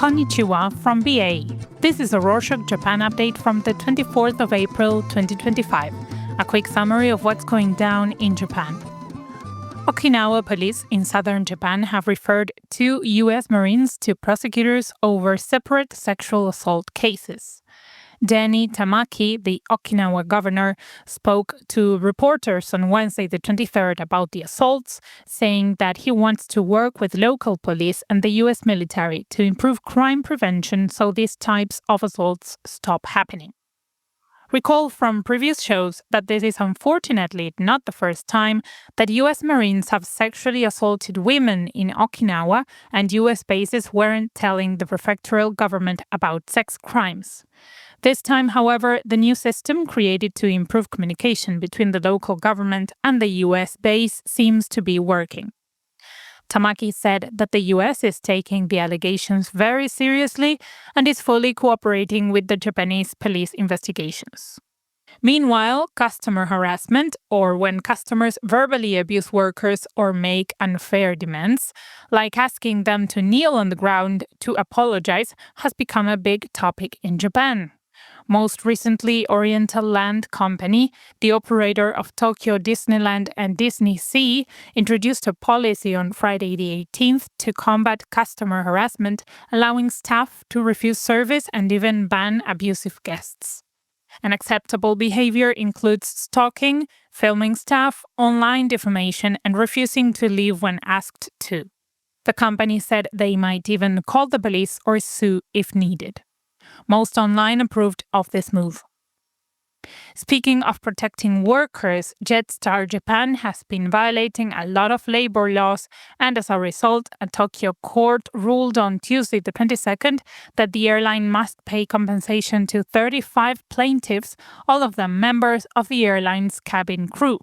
Konnichiwa from BA. This is a Rorschach Japan update from the 24th of April 2025. A quick summary of what's going down in Japan. Okinawa police in southern Japan have referred 2 U.S. Marines to prosecutors over separate sexual assault cases. Danny Tamaki, the Okinawa governor, spoke to reporters on Wednesday the 23rd about the assaults, saying that he wants to work with local police and the U.S. military to improve crime prevention so these types of assaults stop happening. Recall from previous shows that this is unfortunately not the first time that U.S. Marines have sexually assaulted women in Okinawa, and U.S. bases weren't telling the prefectural government about sex crimes. This time, however, the new system created to improve communication between the local government and the U.S. base seems to be working. Tamaki said that the U.S. is taking the allegations very seriously and is fully cooperating with the Japanese police investigations. Meanwhile, customer harassment, or when customers verbally abuse workers or make unfair demands, like asking them to kneel on the ground to apologize, has become a big topic in Japan. Most recently, Oriental Land Company, the operator of Tokyo Disneyland and Disney Sea, introduced a policy on Friday the 18th to combat customer harassment, allowing staff to refuse service and even ban abusive guests. Unacceptable behavior includes stalking, filming staff, online defamation, and refusing to leave when asked to. The company said they might even call the police or sue if needed. Most online approved of this move. Speaking of protecting workers, Jetstar Japan has been violating a lot of labor laws, and as a result, a Tokyo court ruled on Tuesday the 22nd that the airline must pay compensation to 35 plaintiffs, all of them members of the airline's cabin crew.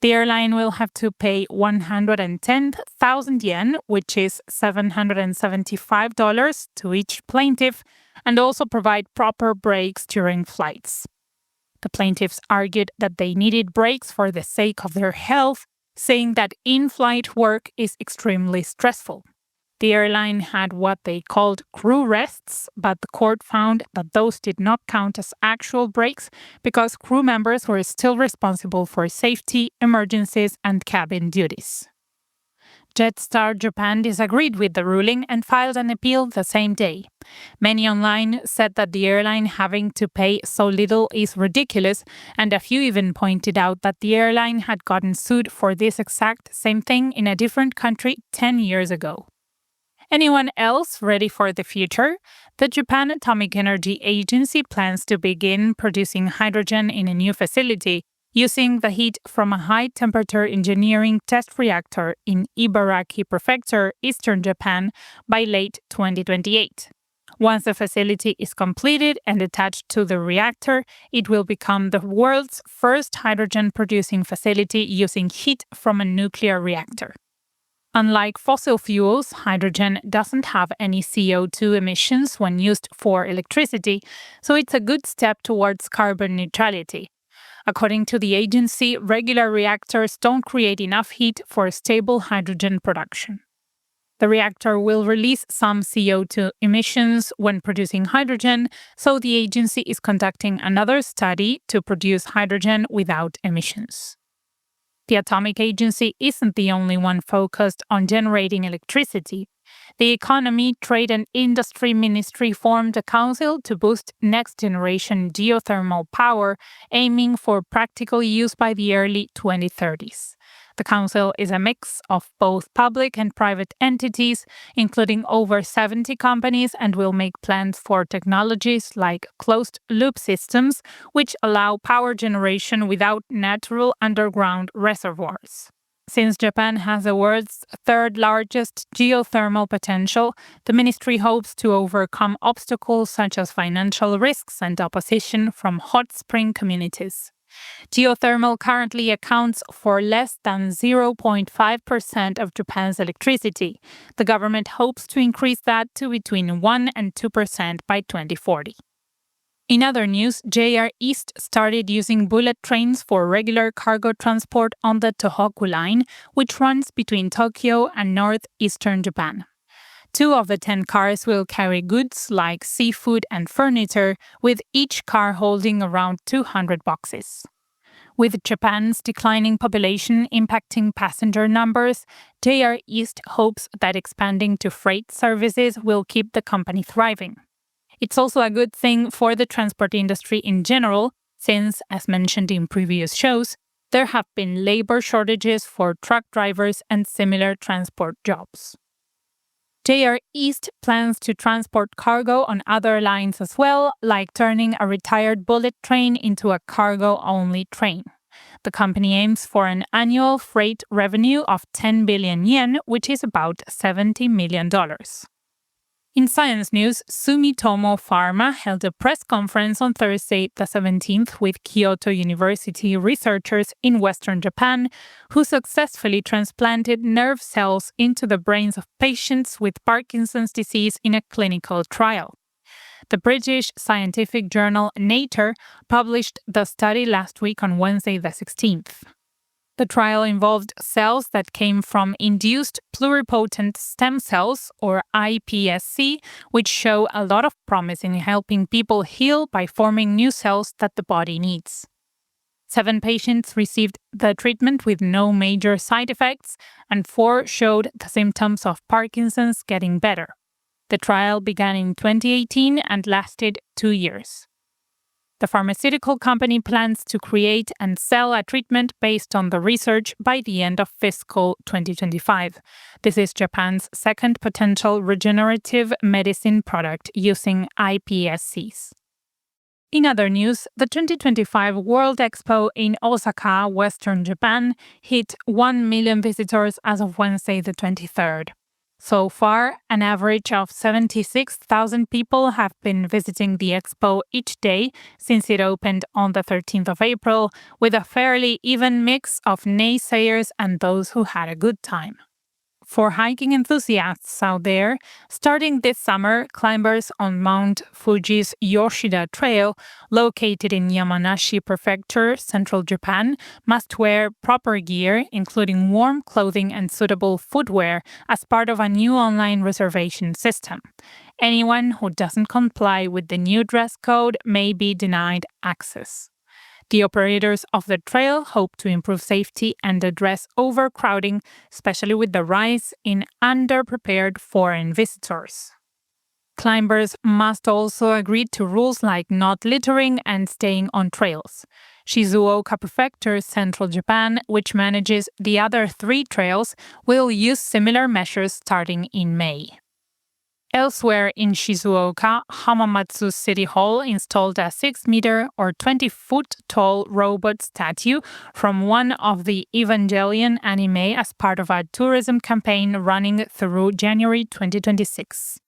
The airline will have to pay 110,000 yen, which is $775 to each plaintiff, and also provide proper breaks during flights. The plaintiffs argued that they needed breaks for the sake of their health, saying that in-flight work is extremely stressful. The airline had what they called crew rests, but the court found that those did not count as actual breaks because crew members were still responsible for safety, emergencies, and cabin duties. Jetstar Japan disagreed with the ruling and filed an appeal the same day. Many online said that the airline having to pay so little is ridiculous, and a few even pointed out that the airline had gotten sued for this exact same thing in a different country 10 years ago. Anyone else ready for the future? The Japan Atomic Energy Agency plans to begin producing hydrogen in a new facility using the heat from a high-temperature engineering test reactor in Ibaraki Prefecture, eastern Japan, by late 2028. Once the facility is completed and attached to the reactor, it will become the world's first hydrogen-producing facility using heat from a nuclear reactor. Unlike fossil fuels, hydrogen doesn't have any CO2 emissions when used for electricity, so it's a good step towards carbon neutrality. According to the agency, regular reactors don't create enough heat for stable hydrogen production. The reactor will release some CO2 emissions when producing hydrogen, so the agency is conducting another study to produce hydrogen without emissions. The Atomic Agency isn't the only one focused on generating electricity. The Economy, Trade and Industry Ministry formed a council to boost next-generation geothermal power, aiming for practical use by the early 2030s. The council is a mix of both public and private entities, including over 70 companies, and will make plans for technologies like closed-loop systems, which allow power generation without natural underground reservoirs. Since Japan has the world's third-largest geothermal potential, the ministry hopes to overcome obstacles such as financial risks and opposition from hot spring communities. Geothermal currently accounts for less than 0.5% of Japan's electricity. The government hopes to increase that to between 1 and 2% by 2040. In other news, JR East started using bullet trains for regular cargo transport on the Tohoku line, which runs between Tokyo and northeastern Japan. 2 of the 10 cars will carry goods like seafood and furniture, with each car holding around 200 boxes. With Japan's declining population impacting passenger numbers, JR East hopes that expanding to freight services will keep the company thriving. It's also a good thing for the transport industry in general, since, as mentioned in previous shows, there have been labor shortages for truck drivers and similar transport jobs. JR East plans to transport cargo on other lines as well, like turning a retired bullet train into a cargo-only train. The company aims for an annual freight revenue of 10 billion yen, which is about $70 million. In science news, Sumitomo Pharma held a press conference on Thursday, the 17th, with Kyoto University researchers in Western Japan who successfully transplanted nerve cells into the brains of patients with Parkinson's disease in a clinical trial. The British scientific journal Nature published the study last week on Wednesday, the 16th. The trial involved cells that came from induced pluripotent stem cells, or iPSC, which show a lot of promise in helping people heal by forming new cells that the body needs. 7 patients received the treatment with no major side effects, and 4 showed the symptoms of Parkinson's getting better. The trial began in 2018 and lasted 2 years. The pharmaceutical company plans to create and sell a treatment based on the research by the end of fiscal 2025. This is Japan's second potential regenerative medicine product using iPSCs. In other news, the 2025 World Expo in Osaka, Western Japan, hit 1 million visitors as of Wednesday the 23rd. So far, an average of 76,000 people have been visiting the expo each day since it opened on the 13th of April, with a fairly even mix of naysayers and those who had a good time. For hiking enthusiasts out there, starting this summer, climbers on Mount Fuji's Yoshida Trail, located in Yamanashi Prefecture, central Japan, must wear proper gear, including warm clothing and suitable footwear, as part of a new online reservation system. Anyone who doesn't comply with the new dress code may be denied access. The operators of the trail hope to improve safety and address overcrowding, especially with the rise in underprepared foreign visitors. Climbers must also agree to rules like not littering and staying on trails. Shizuoka Prefecture, central Japan, which manages the other 3 trails, will use similar measures starting in May. Elsewhere in Shizuoka, Hamamatsu City Hall installed a 6-meter or 20-foot-tall robot statue from one of the Evangelion anime as part of a tourism campaign running through January 2026.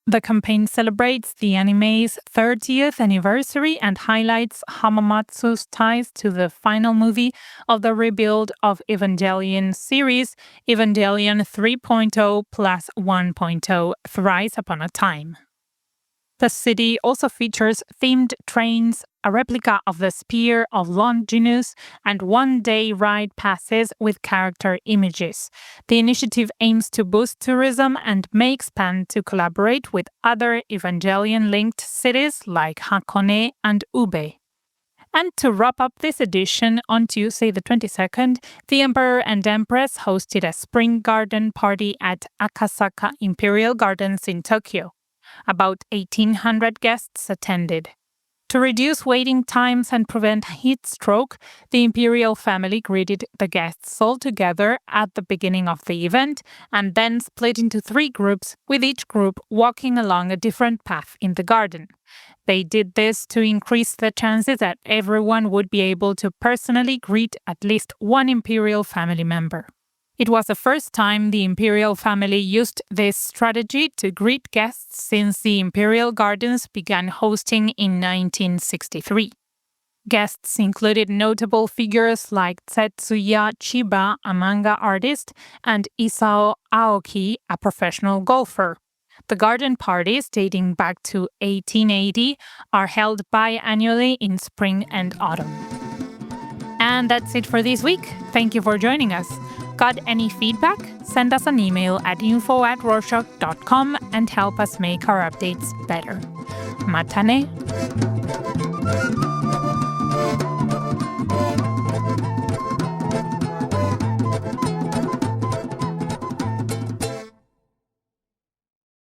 The campaign celebrates the anime's 30th anniversary and highlights Hamamatsu's ties to the final movie of the rebuild of Evangelion series, Evangelion 3.0 plus 1.0, Thrice Upon a Time. The city also features themed trains, a replica of the Spear of Longinus, and one-day ride passes with character images. The initiative aims to boost tourism and may expand to collaborate with other Evangelion-linked cities like Hakone and Ube. And to wrap up this edition, on Tuesday the 22nd, the Emperor and Empress hosted a spring garden party at Akasaka Imperial Gardens in Tokyo. About 1,800 guests attended. To reduce waiting times and prevent heat stroke, the Imperial family greeted the guests all together at the beginning of the event and then split into 3 groups, with each group walking along a different path in the garden. They did this to increase the chances that everyone would be able to personally greet at least one Imperial family member. It was the first time the Imperial family used this strategy to greet guests since the Imperial Gardens began hosting in 1963. Guests included notable figures like Tetsuya Chiba, a manga artist, and Isao Aoki, a professional golfer. The garden parties, dating back to 1880, are held biannually in spring and autumn. And that's it for this week. Thank you for joining us. Got any feedback? Send us an email at info@rorschach.com and help us make our updates better. Matane!